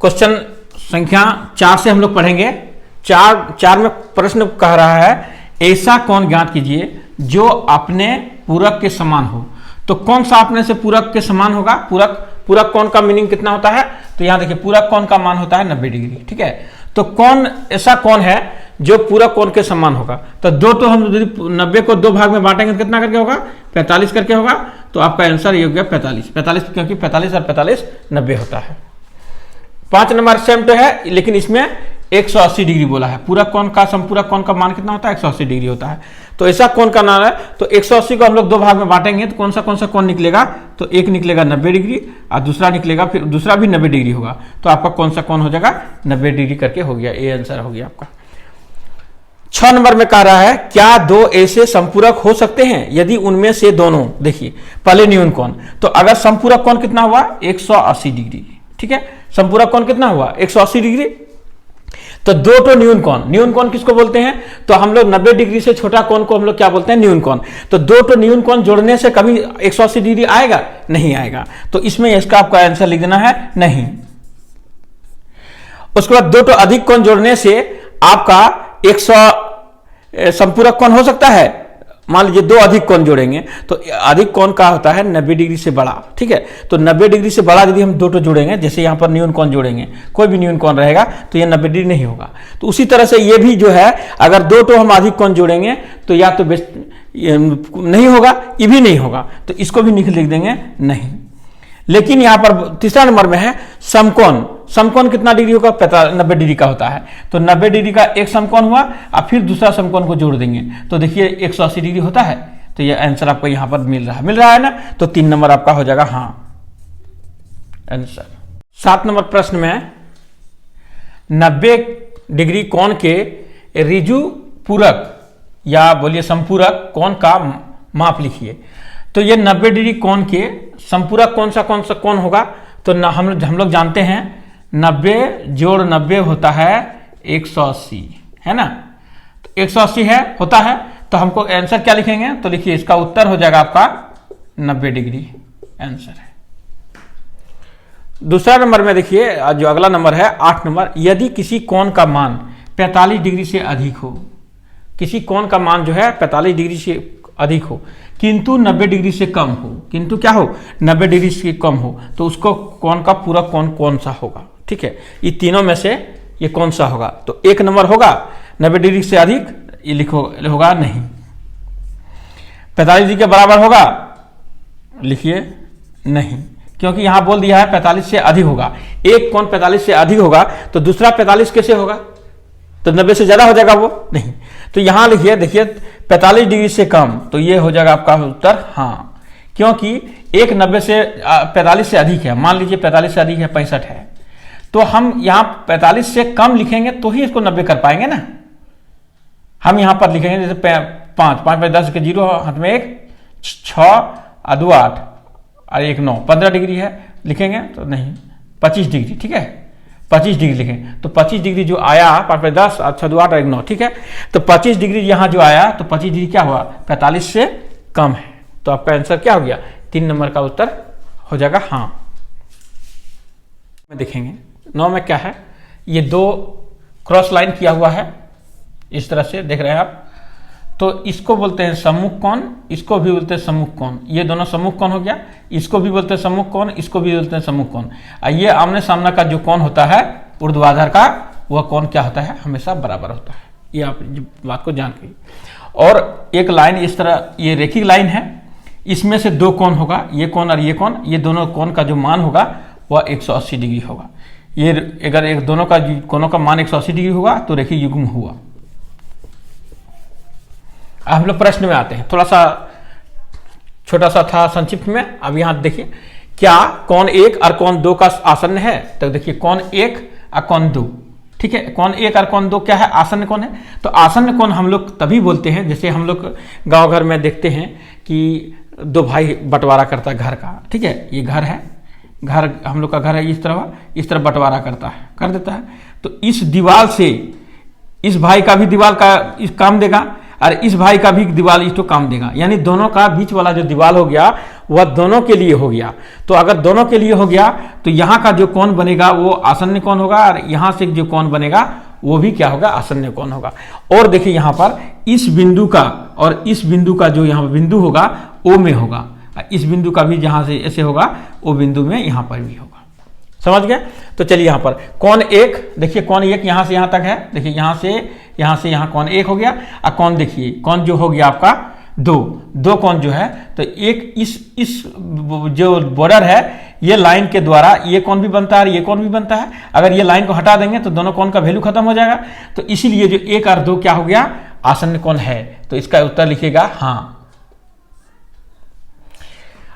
Question संख्या 4 से हम लोग पढ़ेंगे। चार में प्रश्न कह रहा है ऐसा कौन ज्ञात कीजिए जो अपने पूरक के समान हो। तो कौन सा अपने से पूरक के समान होगा? पूरक कोण का मीनिंग कितना होता है? तो यहां देखिए पूरक कोण का मान होता है 90 डिग्री। ठीक है, तो कौन ऐसा कौन है जो पूरक कोण के समान होगा? तो तो हम 90 को 2 भाग में बांटेंगे तो कितना करके होगा? 45 करके होगा। तो आपका आंसर ये हो गया 45 क्योंकि 45 और 45 90 होता है। 5 नंबर सेम तो है लेकिन इसमें 180 डिग्री बोला है। पूरक कोण का संपूरक कोण का मान कितना होता है? 180 डिग्री होता है। तो ऐसा कोण का नाम है। तो 180 को हम लोग 2 भाग में बांटेंगे तो कौन सा कोण निकलेगा? तो एक निकलेगा 90 डिग्री और दूसरा निकलेगा, फिर दूसरा भी 90 डिग्री होगा। तो आपका कौन सा कोण हो जाएगा? 90 डिग्री करके हो गया। ये आंसर हो गया आपका। 6 नंबर में कह रहा है क्या 2 ऐसे संपूरक हो सकते हैं यदि उनमें से दोनों, देखिए पहले न्यून कोण, तो अगर संपूरक कोण कितना हुआ? 180 डिग्री। ठीक है, संपूरक कोण कितना हुआ? 180 डिग्री। तो 2 तो न्यून कोण किसको बोलते हैं? तो हम लोग 90 डिग्री से छोटा कोण को हम लोग क्या बोलते हैं? न्यून कोण। तो 2 तो न्यून कोण जोड़ने से कभी 180 डिग्री आएगा? नहीं आएगा। तो इसमें इसका आपका आंसर लिख देना है नहीं। उसके बाद 2 तो अधिक कोण जोड़ने से आपका 100 संपूरक कोण हो सकता है। मान लीजिए 2 अधिक कोण जोड़ेंगे तो अधिक कोण का होता है 90 डिग्री से बड़ा। ठीक है, तो 90 डिग्री से बड़ा यदि हम 2 तो जोड़ेंगे, जैसे यहां पर न्यून कोण जोड़ेंगे, कोई भी न्यून कोण रहेगा तो ये 90 डिग्री नहीं होगा। तो उसी तरह से ये भी जो है अगर 2 तो हम अधिक कोण जोड़ेंगे तो या तो नहीं होगा, ये भी नहीं होगा। तो इसको भी लिख देंगे नहीं। लेकिन यहां पर तीसरा नंबर में है समकोण कितना डिग्री होगा? 90 डिग्री का होता है। तो 90 डिग्री का एक समकोण हुआ और फिर दूसरा समकोण को जोड़ देंगे तो देखिए 180 डिग्री होता है। तो ये आंसर आपको यहां पर मिल रहा है ना। तो 3 नंबर आपका हो जाएगा हाँ आंसर। 7 नंबर प्रश्न में 90 डिग्री कोण के ऋजु पूरक या बोलिए संपूरक कोण का माप लिखिए। तो ये 90 डिग्री कोण के संपूरक कौन सा कोण होगा? तो हम लोग जानते हैं 90 जोड़ 90 होता है 180, है ना। तो 180 होता है तो हमको आंसर क्या लिखेंगे? तो लिखिए इसका उत्तर हो जाएगा आपका 90 डिग्री आंसर है। दूसरा नंबर में देखिए जो अगला नंबर है 8 नंबर, यदि किसी कोण का मान 45 डिग्री से अधिक हो, किसी कोण का मान जो है 45 डिग्री से अधिक हो किंतु 90 डिग्री से कम हो, किंतु क्या हो? 90 डिग्री से कम हो, तो उसको कोण का पूरक कोण कौन सा होगा? ठीक है, ये तीनों में से ये कौन सा होगा? तो 1 नंबर होगा 90 डिग्री से अधिक, ये होगा नहीं। 45 डिग्री के बराबर होगा, लिखिए नहीं, क्योंकि यहां बोल दिया है 45 से अधिक होगा। एक कोण 45 से अधिक होगा तो दूसरा 45 कैसे होगा? तो 90 से ज्यादा हो जाएगा वो नहीं। तो यहां लिखिए, देखिए 45 डिग्री से कम, तो ये हो जाएगा आपका उत्तर हाँ, क्योंकि एक 90 से 45 से अधिक है। मान लीजिए 45 से अधिक है 65 है, तो हम यहाँ 45 से कम लिखेंगे तो ही इसको 90 कर पाएंगे ना। हम यहाँ पर लिखेंगे जैसे 5 10 के 0 हाथ में 1 6 और 2 8 और 1 9 15 डिग्री है, लिखेंगे तो नहीं 25 डिग्री। ठीक है, 25 डिग्री लिखें तो 25 डिग्री जो आया 5 10 6 2 8 और 1 9। ठीक है, तो 25 डिग्री यहाँ जो आया तो 25 डिग्री क्या हुआ? 45 से कम है। तो आपका आंसर क्या हो गया? 3 नंबर का उत्तर हो जाएगा हाँ। देखेंगे 9 में क्या है? ये 2 क्रॉस लाइन किया हुआ है, इस तरह से देख रहे हैं आप। तो इसको बोलते हैं सम्मुख कोण, इसको भी बोलते हैं सम्मुख कोण। ये दोनों सम्मुख कोण हो गया, इसको भी बोलते हैं सम्मुख कोण, इसको भी बोलते हैं सम्मुख कोण। ये आमने सामने का जो कोण होता है ऊर्ध्वाधर का, वह कोण क्या होता है? हमेशा बराबर होता है। ये आप बात को जान गई। और एक लाइन इस तरह, ये रेखिक लाइन है, इसमें से 2 कोण होगा, ये कोण और ये कोण, ये दोनों कोण का जो मान होगा वह 180 डिग्री होगा। ये अगर एक दोनों का कोणों का मान 180 डिग्री होगा तो रेखिक युग्म हुआ। हम लोग प्रश्न में आते हैं, थोड़ा सा छोटा सा था संक्षिप्त में। अब यहां देखिए क्या कोण 1 और कोण 2 का आसन्न है? तो देखिए कोण 1 और कोण 2। ठीक है, कोण 1 और कोण 2 क्या है? आसन्न कोण है। तो आसन्न कोण हम लोग तभी बोलते हैं, जैसे हम लोग गांव घर में देखते हैं कि 2 भाई बंटवारा करता है घर का। ठीक है, ये घर है, घर हम लोग का घर है, इस तरह बंटवारा कर देता है। तो इस दीवार से इस भाई का भी दीवार का इस काम देगा और इस भाई का भी दीवार इस तो काम देगा, यानी दोनों का बीच वाला जो दीवार हो गया वह दोनों के लिए हो गया। तो अगर दोनों के लिए हो गया तो यहाँ का जो कोण बनेगा वो आसन्न कोण होगा, और यहाँ से जो कोण बनेगा वो भी क्या होगा, आसन्न कोण होगा। और देखिए यहाँ पर इस बिंदु का और इस बिंदु का जो यहाँ बिंदु होगा ओ में होगा, इस बिंदु का भी जहाँ से ऐसे होगा वो बिंदु में यहाँ पर भी होगा। समझ गए? तो चलिए यहाँ पर कोण एक, देखिए कोण एक यहाँ से यहाँ तक है, देखिए यहाँ से यहाँ कोण एक हो गया, और कोण देखिए कोण जो हो गया आपका दो कोण जो है, तो एक इस जो बॉर्डर है ये लाइन के द्वारा ये कोण भी बनता है और ये कोण भी बनता है। अगर ये लाइन को हटा देंगे तो दोनों कोण का वैल्यू खत्म हो जाएगा, तो इसीलिए जो 1 और 2 क्या हो गया, आसन्न कोण है। तो इसका उत्तर लिखिएगा हाँ।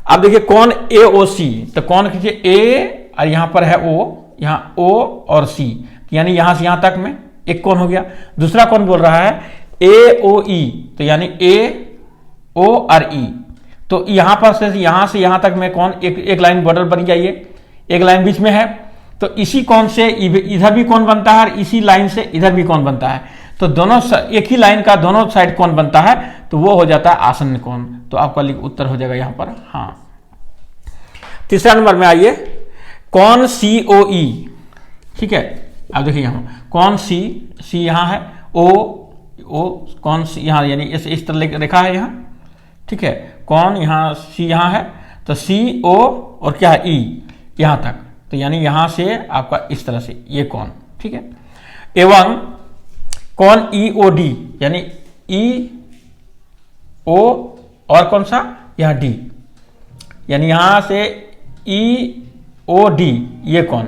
अब देखिए कोण AOC, तो कोण खींचिए A और यहां पर है O, यहाँ O और C, यानी यहां से यहां तक में एक कोण हो गया। दूसरा कोण बोल रहा है AOE, तो यानी AO और E, तो यहां पर से यहां तक में कोण एक लाइन बॉर्डर बन गया, ये एक लाइन बीच में है, तो इसी कोण से इधर भी कोण बनता है और इसी लाइन से इधर भी कोण बनता है, तो दोनों एक ही लाइन का दोनों साइड कोण बनता है, तो वो हो जाता है आसन्न कोण। तो आपका उत्तर हो जाएगा यहाँ पर हाँ। तीसरा नंबर में आइए, कोण COE, ठीक है। अब देखिए यहाँ कोण C यहाँ है, O कोण C यहाँ, यानी इस तरह रेखा है यहाँ, ठीक है। कोण यहाँ C यहाँ है, तो CO और क्या है E यहाँ तक, तो यानी यहाँ से आपका इस तरह से ये कोण, ठीक है। एवं कोण EOD, यानी EO और कौन सा यहाँ D, यानी यहाँ से EOD ये कोण,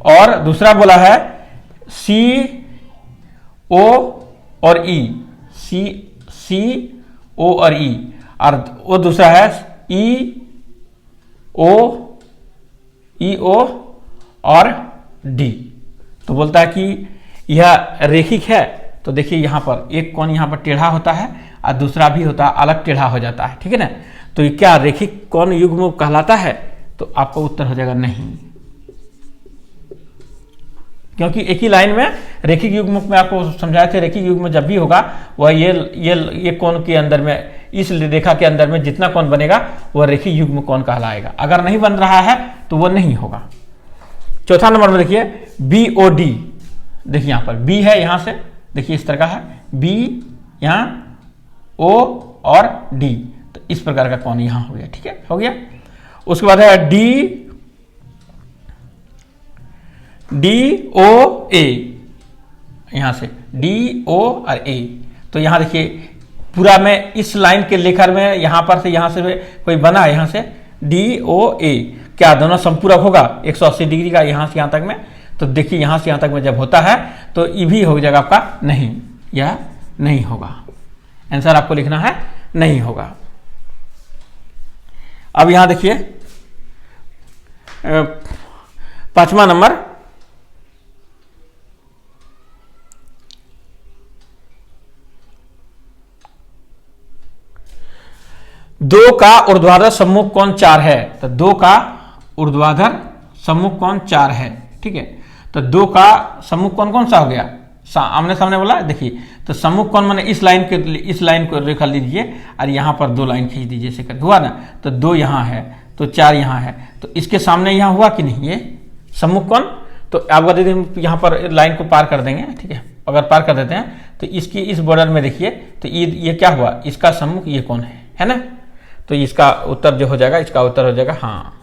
और दूसरा बोला है CO और E, CO और E, और वो दूसरा है EO और D। तो बोलता है कि यह रेखिक है, तो देखिए यहाँ पर एक कोण यहाँ पर टेढ़ा होता है और दूसरा भी होता है अलग टेढ़ा हो जाता है, ठीक है ना। तो ये क्या रेखिक कोण युग्म कहलाता है? तो आपका उत्तर हो जाएगा नहीं, क्योंकि एक ही लाइन में रेखिक युग्म में आपको समझाए थे, रेखिक युग्म जब भी होगा वह ये कोण के अंदर में, इस रेखा के अंदर में जितना कोण बनेगा वह रेखिक युग्म कोण कहलाएगा। अगर नहीं बन रहा है तो वह नहीं होगा। चौथा नंबर में देखिए BOD, देखिए यहाँ पर B है, यहाँ से देखिए इस तरह का है B, यहाँ O और D, तो इस प्रकार का कोण यहाँ हो गया, ठीक है, हो गया। उसके बाद है DOA, यहाँ से DO और A, तो यहाँ देखिए पूरा में इस लाइन के लेकर में यहाँ पर से यहाँ से कोई बना है, यहाँ से DOA, क्या दोनों संपूरक होगा 180 डिग्री का यहाँ से यहाँ तक में? तो देखिए यहाँ से यहाँ तक में जब होता है तो ये भी हो जाएगा आपका नहीं, यह नहीं होगा। आंसर आपको लिखना है नहीं होगा। अब यहाँ देखिए 5वां नंबर, दो का ऊर्ध्वाधर सम्मुख कोण 4 है, तो 2 का ऊर्ध्वाधर सम्मुख कोण 4 है, ठीक है। तो 2 का सम्मुख कोण कौन सा हो गया? आमने सामने वाला, देखिए तो सम्मुख कोण माने इस लाइन को रेखा लीजिए और यहाँ पर 2 लाइन खींच दीजिए, ऐसे कर हुआ ना, तो 2 यहाँ है तो 4 यहाँ है, तो इसके सामने यहाँ हुआ कि नहीं ये सम्मुख कोण? तो आप यदि हम यहाँ पर लाइन को पार कर देंगे, ठीक है, अगर पार कर देते हैं तो इसकी इस बॉर्डर में देखिए तो ये क्या हुआ, इसका सम्मुख ये कोण है ना। तो इसका उत्तर जो हो जाएगा, इसका उत्तर हो जाएगा हाँ।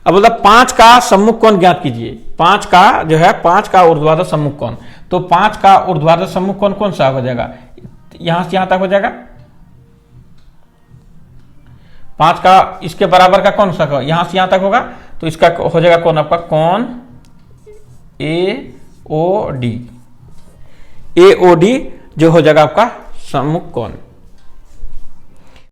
अब बोला 5 का सम्मुख कोण ज्ञात कीजिए। 5 का जो है 5 का ऊर्ध्वाधर सम्मुख कोण, तो 5 का ऊर्ध्वाधर सम्मुख कोण कौन सा हो जाएगा? यहां से यहां तक हो जाएगा। 5 का इसके बराबर का कौन सा, यहां से यहां तक होगा, तो इसका हो जाएगा कौन आपका कोण AOD। AOD जो हो जाएगा आपका सम्मुख कोण।